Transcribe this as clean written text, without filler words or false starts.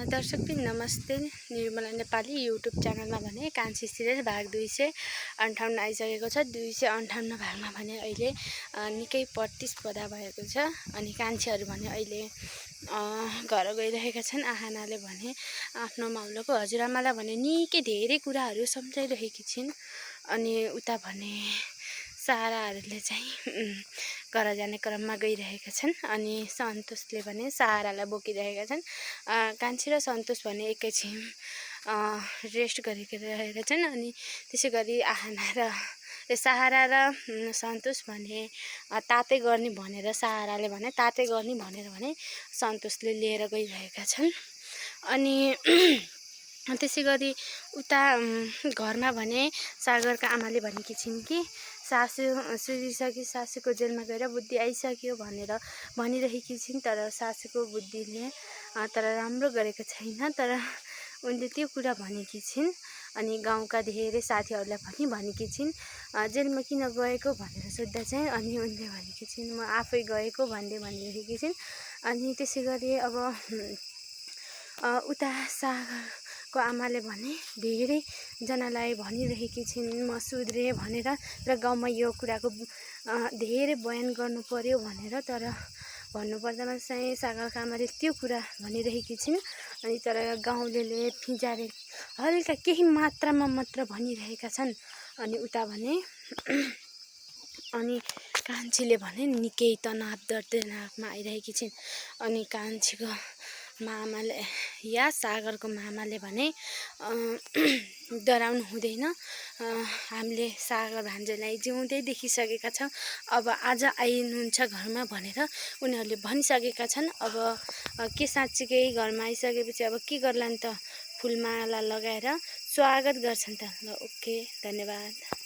दर्शकबिन नमस्ते। निर्मला नेपाली युट्युब च्यानलमा भने कान्छी सिरियल भाग 258 आइसकेको छ। 258 भागमा भने अहिले निकै प्रतिस्पर्धा भएको छ अनि कान्छीहरू भने अहिले घर गइरहेका छन्। आहानाले भने आफ्नो माउलोको हजुरआमालाई भने निकै धेरै कुराहरू सम्झाइरहेकी छिन् अनि उता भने साराहरूले चाहिँ घर जाने क्रममा गइरहेका छन् अनि सन्तोषले भने सारालाई बोकिरहेका छन्। कान्छी र सन्तोष भने एकैछिन रेस्ट गरिरहेका छन् अनि त्यसैगरी आहाना र सहारा र सन्तोष भने तातै गर्ने भनेर सहाराले भने तातै गर्ने भनेर भने सन्तोषले लिएर गइरहेका छन् अनि त्यसैगरी उता घरमा भने सागरका आमाले भनेकी छिन् कि सासू सुधिसकी सासूको जेलमा गएर बुद्धि आइसक्यो भनेर भनिरहेकी छिन्। तर सासूको बुद्धिले तर राम्रो गरेको छैन, तर उनले त्यो कुरा भनेकी छिन् अनि गाउँका धेरै साथीहरूलाई पनि भनेकी छिन् जेलमा किन गएको भनेर सोध्दा चाहिँ अनि उनले भनेकी छिन् म आफै गएको भन्दै भनिरहेकी छिन्। अनि त्यसैगरी अब उता सागरको आमाले भने धेरैजनालाई भनिरहेकी छिन् म सुध्रे भनेर, र गाउँमा यो कुराको धेरै बयान गर्नु पर्यो भनेर। तर भन्नुपर्दामा चाहिँ सागरका आमाले त्यो कुरा भनिरहेकी छिन् अनि तर गाउँलेले फिजाले हल्का केही मात्रामा मात्र भनिरहेका छन् अनि उता भने अनि कान्छीले भने निकै तनाव दर्दनाकमा आइरहेकी छिन् अनि कान्छीको मामाले या सागरको मामाले भने डराउनु हुँदैन, हामीले सागर भान्जालाई जिउँदै देखिसकेका छौँ, अब आज आइनुहुन्छ घरमा भनेर उनीहरूले भनिसकेका छन्। अब के साँच्चीकै घरमा आइसकेपछि अब के गर्लान् त, फुलमाला लगाएर स्वागत गर्छन् त। ल ओके, धन्यवाद।